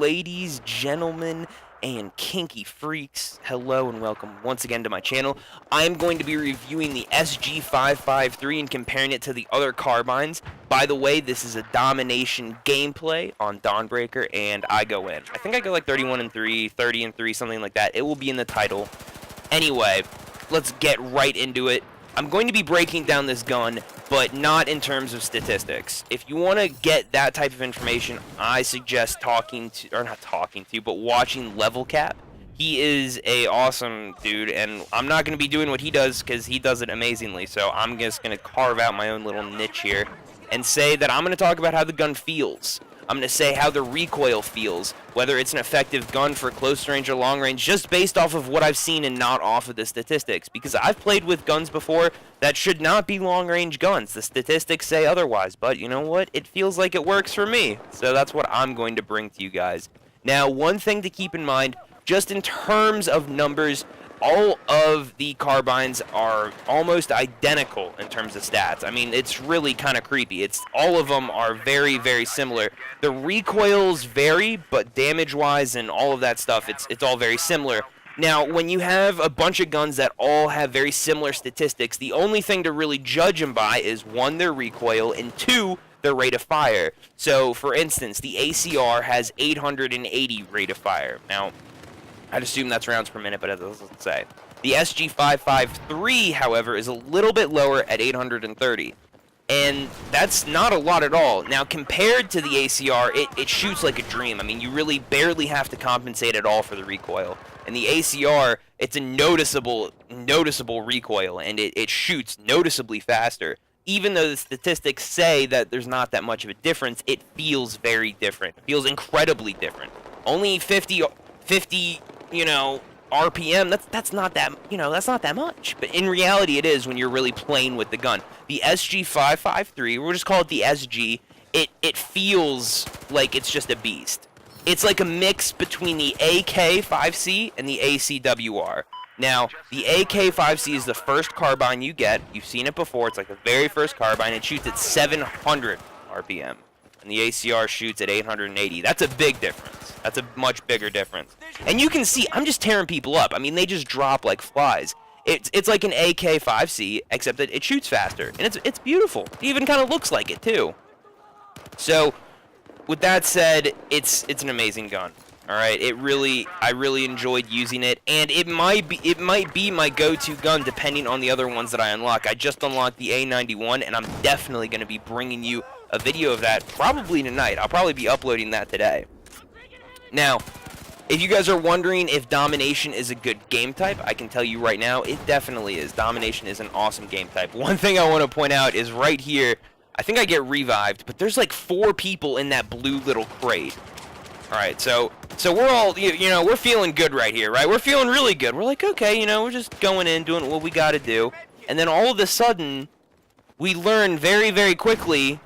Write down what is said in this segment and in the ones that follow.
ladies, gentlemen, and kinky freaks, hello and welcome once again to my channel. I am going to be reviewing the SG553 and comparing it to the other carbines. By the way, this is a domination gameplay on Dawnbreaker, and I go in. I think I go like 31-3, 30-3, something like that. It will be in the title. Anyway, let's get right into it. I'm going to be breaking down this gun, but not in terms of statistics. If you want to get that type of information, I suggest watching Level Cap. He is a awesome dude, and I'm not going to be doing what he does because he does it amazingly. So I'm just going to carve out my own little niche here and say that I'm going to talk about how the gun feels. I'm going to say how the recoil feels, whether it's an effective gun for close range or long range, just based off of what I've seen and not off of the statistics. Because I've played with guns before that should not be long range guns. The statistics say otherwise, but you know what? It feels like it works for me. So that's what I'm going to bring to you guys. Now, one thing to keep in mind, just in terms of numbers, all of the carbines are almost identical in terms of stats. I mean, it's really kind of creepy. All of them are very, very similar. The recoils vary, but damage-wise and all of that stuff, it's all very similar. Now, when you have a bunch of guns that all have very similar statistics, the only thing to really judge them by is, one, their recoil, and two, their rate of fire. So, for instance, the ACR has 880 rate of fire. Now, I'd assume that's rounds per minute, but it doesn't say. The SG553, however, is a little bit lower at 830. And that's not a lot at all. Now, compared to the ACR, it shoots like a dream. I mean, you really barely have to compensate at all for the recoil. And the ACR, it's a noticeable recoil, and it shoots noticeably faster. Even though the statistics say that there's not that much of a difference, it feels very different. It feels incredibly different. Only 50 RPM, that's not that, that's not that much. But in reality, it is when you're really playing with the gun. The SG553, we'll just call it the SG, it feels like it's just a beast. It's like a mix between the AK-5C and the ACWR. Now, the AK-5C is the first carbine you get. You've seen it before. It's like the very first carbine. It shoots at 700 RPM. And the ACR shoots at 880. That's a big difference. That's a much bigger difference. And you can see, I'm just tearing people up. I mean, they just drop like flies. It's like an AK-5C, except that it shoots faster. And it's beautiful. It even kind of looks like it, too. So, with that said, it's an amazing gun. All right, I really enjoyed using it, and it might be my go-to gun depending on the other ones that I unlock. I just unlocked the A91, and I'm definitely going to be bringing you a video of that probably tonight. I'll probably be uploading that today. Now, if you guys are wondering if Domination is a good game type, I can tell you right now, it definitely is. Domination is an awesome game type. One thing I want to point out is right here, I think I get revived, but there's like 4 people in that blue little crate. All right, so we're all, we're feeling good right here, right? We're feeling really good. We're like, okay, we're just going in, doing what we got to do. And then all of a sudden, we learn very, very quickly,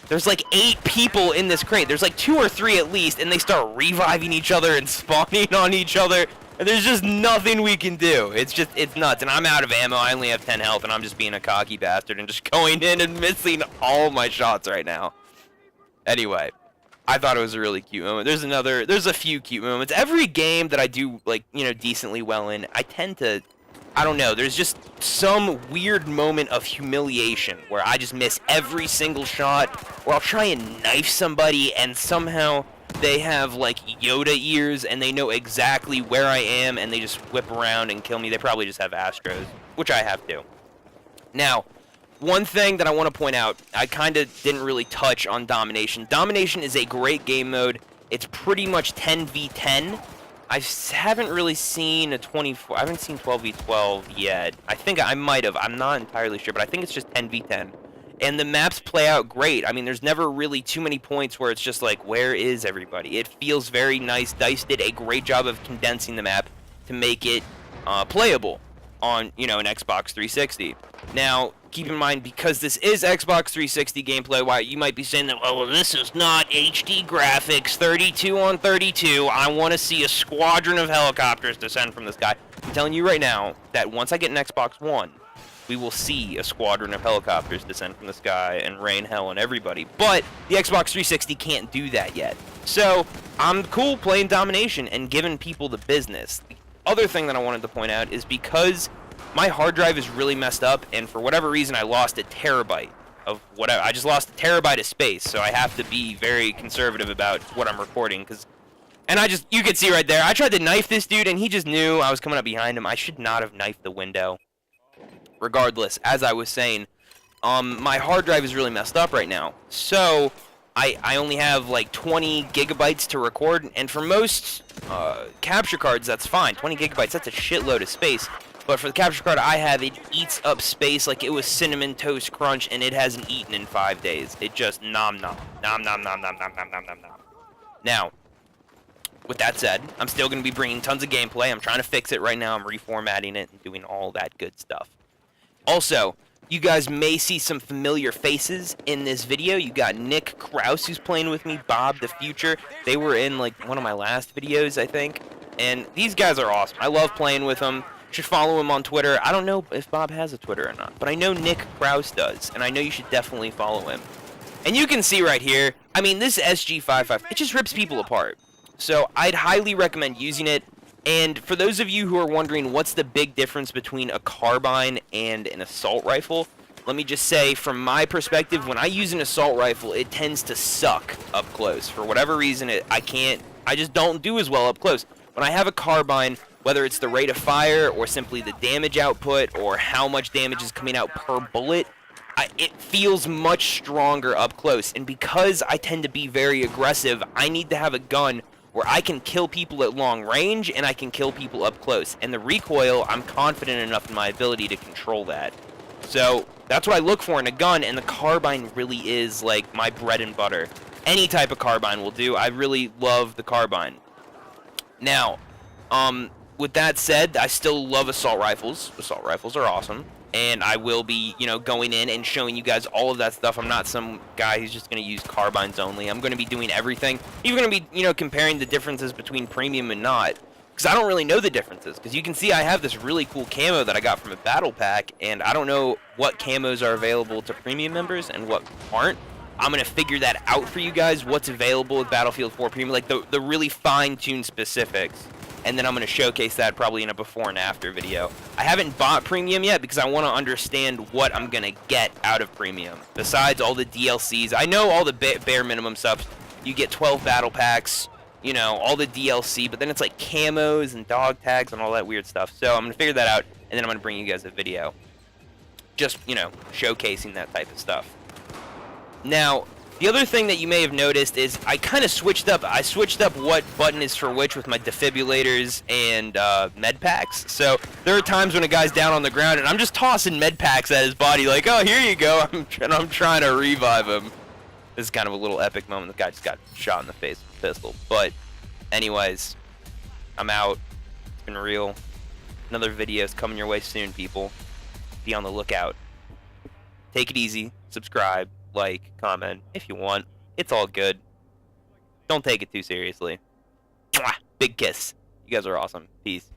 there's like 8 people in this crate. There's like 2 or 3 at least, and they start reviving each other and spawning on each other. And there's just nothing we can do. It's nuts. And I'm out of ammo. I only have 10 health, and I'm just being a cocky bastard and just going in and missing all my shots right now. Anyway, I thought it was a really cute moment. There's a few cute moments. Every game that I do, like, decently well in, I tend to, I don't know, there's just some weird moment of humiliation where I just miss every single shot, or I'll try and knife somebody and somehow they have like Yoda ears and they know exactly where I am and they just whip around and kill me. They probably just have Astros, which I have too. Now, one thing that I want to point out, I kind of didn't really touch on Domination. Domination is a great game mode. It's pretty much 10v10. I haven't really seen a 24. I haven't seen 12v12 yet. I think I might have. I'm not entirely sure, but I think it's just 10v10. And the maps play out great. I mean, there's never really too many points where it's just like, where is everybody? It feels very nice. DICE did a great job of condensing the map to make it playable on, an Xbox 360. Now, keep in mind, because this is Xbox 360 gameplay, why you might be saying that, oh, well, this is not HD graphics, 32 on 32. I want to see a squadron of helicopters descend from the sky. I'm telling you right now that once I get an Xbox One, we will see a squadron of helicopters descend from the sky and rain hell on everybody. But the Xbox 360 can't do that yet. So I'm cool playing domination and giving people the business. The other thing that I wanted to point out is because my hard drive is really messed up, and for whatever reason I lost a terabyte of whatever. I just lost a terabyte of space, so I have to be very conservative about what I'm recording, and you can see right there, I tried to knife this dude, and he just knew I was coming up behind him. I should not have knifed the window. Regardless, as I was saying, my hard drive is really messed up right now, so I only have like 20 gigabytes to record, and for most capture cards, that's fine. 20 gigabytes, that's a shitload of space. But for the capture card I have, it eats up space like it was Cinnamon Toast Crunch, and it hasn't eaten in 5 days. It just nom nom. Nom nom nom nom nom nom nom nom nom. Now, with that said, I'm still going to be bringing tons of gameplay. I'm trying to fix it right now. I'm reformatting it and doing all that good stuff. Also, you guys may see some familiar faces in this video. You got Nick Kraus, who's playing with me, Bob the Future. They were in like one of my last videos, I think. And these guys are awesome. I love playing with them. You should follow him on Twitter. I don't know if Bob has a Twitter or not, but I know Nick Kraus does, and I know you should definitely follow him. And you can see right here, I mean, this SG553, it just rips people apart. So I'd highly recommend using it. And for those of you who are wondering what's the big difference between a carbine and an assault rifle, let me just say, from my perspective, when I use an assault rifle, it tends to suck up close. For whatever reason, I just don't do as well up close. When I have a carbine, whether it's the rate of fire or simply the damage output or how much damage is coming out per bullet, it feels much stronger up close. And because I tend to be very aggressive, I need to have a gun where I can kill people at long range and I can kill people up close. And the recoil, I'm confident enough in my ability to control that. So that's what I look for in a gun, and the carbine really is like my bread and butter. Any type of carbine will do. I really love the carbine. Now, with that said, I still love assault rifles. Assault rifles are awesome, and I will be, going in and showing you guys all of that stuff. I'm not some guy who's just going to use carbines only. I'm going to be doing everything. Even going to be, comparing the differences between premium and not, because I don't really know the differences. Because you can see I have this really cool camo that I got from a battle pack, and I don't know what camos are available to premium members and what aren't. I'm going to figure that out for you guys, what's available with Battlefield 4 Premium, like the really fine-tuned specifics. And then I'm going to showcase that probably in a before and after video. I haven't bought Premium yet because I want to understand what I'm going to get out of Premium. Besides all the DLCs, I know all the bare minimum stuff. You get 12 battle packs, all the DLC, but then it's like camos and dog tags and all that weird stuff. So I'm going to figure that out, and then I'm going to bring you guys a video. Just, showcasing that type of stuff. Now, the other thing that you may have noticed is I kind of switched up. I switched up what button is for which with my defibrillators and med packs. So there are times when a guy's down on the ground and I'm just tossing med packs at his body like, oh, here you go. I'm trying to revive him. This is kind of a little epic moment. The guy just got shot in the face with a pistol. But anyways, I'm out. It's been real. Another video is coming your way soon, people. Be on the lookout. Take it easy. Subscribe. Like, comment, if you want. It's all good. Don't take it too seriously. Mwah! Big kiss. You guys are awesome. Peace.